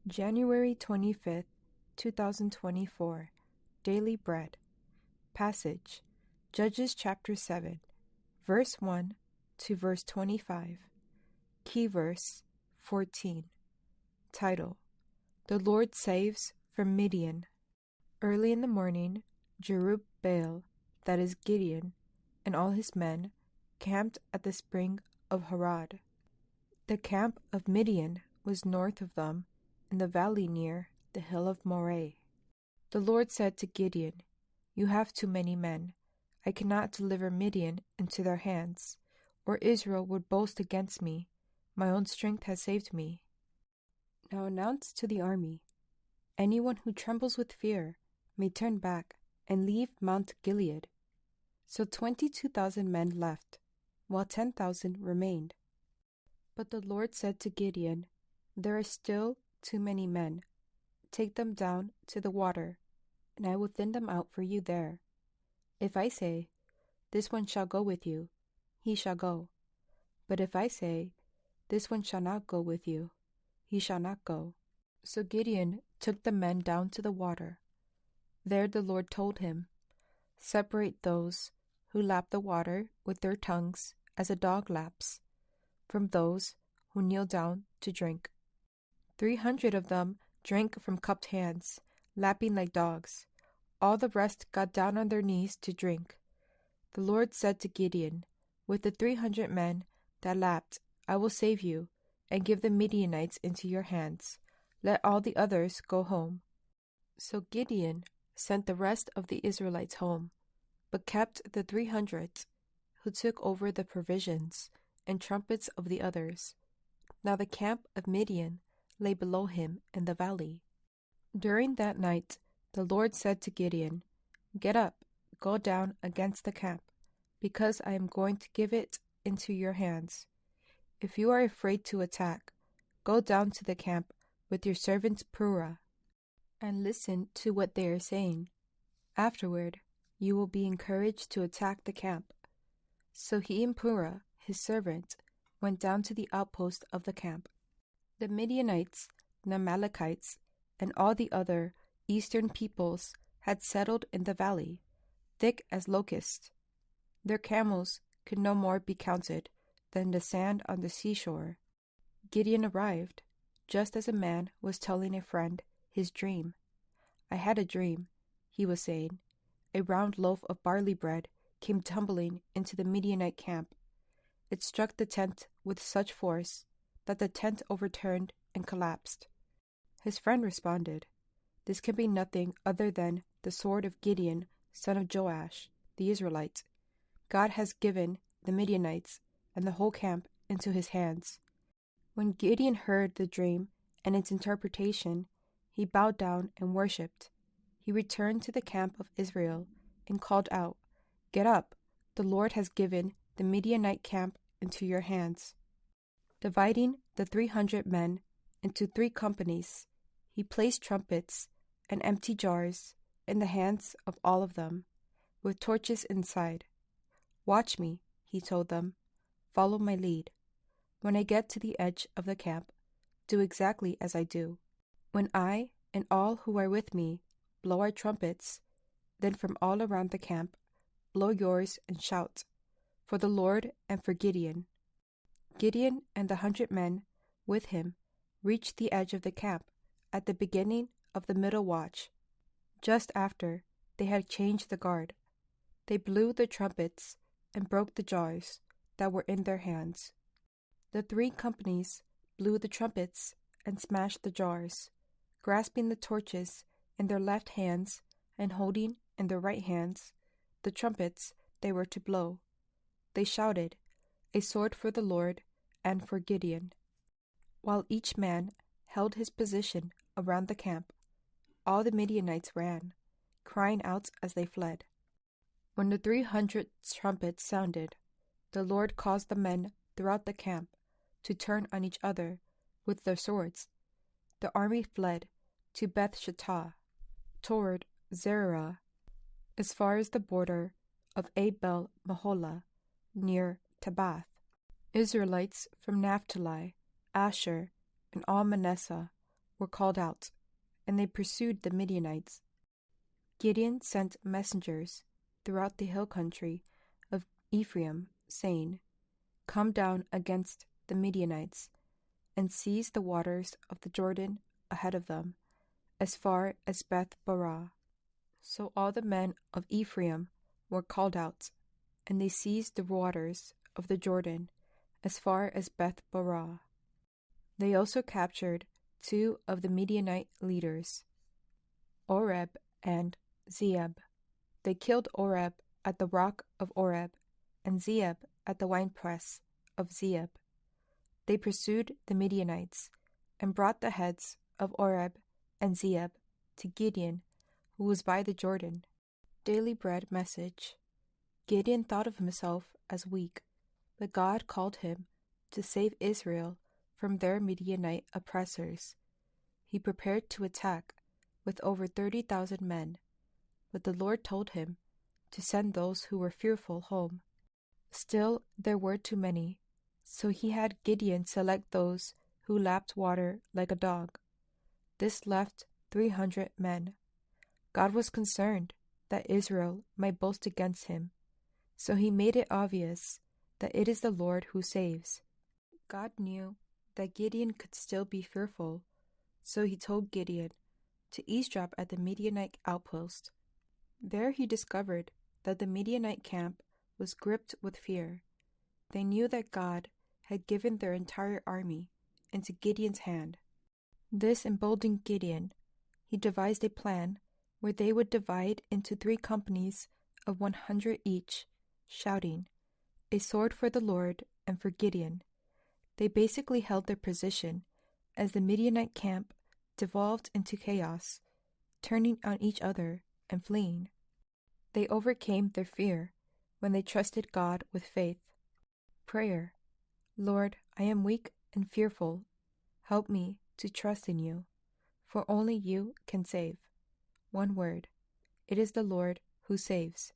January 25th, 2024. Daily Bread. Passage: Judges chapter 7, verse 1 to verse 25. Key verse 14. Title: The Lord Saves from Midian. Early in the morning, Jerubbaal, that is Gideon, and all his men camped at the spring of Harod. The camp of Midian was north of them, in the valley near the hill of Moreh. The Lord said to Gideon, "You have too many men. I cannot deliver Midian into their hands, or Israel would boast against me. My own strength has saved me." Now announce to the army, "Anyone who trembles with fear may turn back and leave Mount Gilead." So 22,000 men left, while 10,000 remained. But the Lord said to Gideon, "There are still too many men. Take them down to the water, and I will thin them out for you there. If I say, 'This one shall go with you,' he shall go. But if I say, 'This one shall not go with you,' he shall not go." So Gideon took the men down to the water. There the Lord told him, "Separate those who lap the water with their tongues as a dog laps, from those who kneel down to drink." 300 of them drank from cupped hands, lapping like dogs. All the rest got down on their knees to drink. The Lord said to Gideon, "With the 300 men that lapped, I will save you, and give the Midianites into your hands. Let all the others go home." So Gideon sent the rest of the Israelites home, but kept the 300 who took over the provisions and trumpets of the others. Now the camp of Midian lay below him in the valley. During that night the Lord said to Gideon, "Get up, go down against the camp, because I am going to give it into your hands. If you are afraid to attack, go down to the camp with your servant Purah, and listen to what they are saying. Afterward, you will be encouraged to attack the camp." So he and Purah, his servant, went down to the outpost of the camp. The Midianites, the Amalekites, and all the other eastern peoples had settled in the valley, thick as locusts. Their camels could no more be counted than the sand on the seashore. Gideon arrived, just as a man was telling a friend his dream. "I had a dream," he was saying. "A round loaf of barley bread came tumbling into the Midianite camp. It struck the tent with such force that the tent overturned and collapsed." His friend responded, "This can be nothing other than the sword of Gideon, son of Joash, the Israelite. God has given the Midianites and the whole camp into his hands." When Gideon heard the dream and its interpretation, he bowed down and worshipped. He returned to the camp of Israel and called out, "Get up, the Lord has given the Midianite camp into your hands." Dividing the 300 men into 3 companies, he placed trumpets and empty jars in the hands of all of them, with torches inside. "Watch me," he told them. "Follow my lead. When I get to the edge of the camp, do exactly as I do. When I and all who are with me blow our trumpets, then from all around the camp, blow yours and shout, for the Lord and for Gideon." Gideon and the 100 men with him reached the edge of the camp at the beginning of the middle watch, just after they had changed the guard. They blew the trumpets and broke the jars that were in their hands. The 3 companies blew the trumpets and smashed the jars, grasping the torches in their left hands and holding in their right hands the trumpets they were to blow. They shouted, "A sword for the Lord and for Gideon." While each man held his position around the camp, all the Midianites ran, crying out as they fled. When the 300 trumpets sounded, the Lord caused the men throughout the camp to turn on each other with their swords. The army fled to Beth Shittah, toward Zerah, as far as the border of Abel Maholah, near Tabbath. Israelites from Naphtali, Asher, and all Manasseh were called out, and they pursued the Midianites. Gideon sent messengers throughout the hill country of Ephraim, saying, "Come down against the Midianites, and seize the waters of the Jordan ahead of them, as far as Beth-barah." So all the men of Ephraim were called out, and they seized the waters of the Jordan as far as Beth-barah. They also captured 2 of the Midianite leaders, Oreb and Zeeb. They killed Oreb at the rock of Oreb, and Zeeb at the winepress of Zeeb. They pursued the Midianites, and brought the heads of Oreb and Zeeb to Gideon, who was by the Jordan. Daily Bread message. Gideon thought of himself as weak, but God called him to save Israel from their Midianite oppressors. He prepared to attack with over 30,000 men, but the Lord told him to send those who were fearful home. Still, there were too many, so he had Gideon select those who lapped water like a dog. This left 300 men. God was concerned that Israel might boast against him, so he made it obvious that it is the Lord who saves. God knew that Gideon could still be fearful, so he told Gideon to eavesdrop at the Midianite outpost. There he discovered that the Midianite camp was gripped with fear. They knew that God had given their entire army into Gideon's hand. This emboldened Gideon. He devised a plan where they would divide into 3 companies of 100 each, shouting, "A sword for the Lord and for Gideon." They basically held their position as the Midianite camp devolved into chaos, turning on each other and fleeing. They overcame their fear when they trusted God with faith. Prayer. Lord, I am weak and fearful. Help me to trust in you, for only you can save. One word. It is the Lord who saves.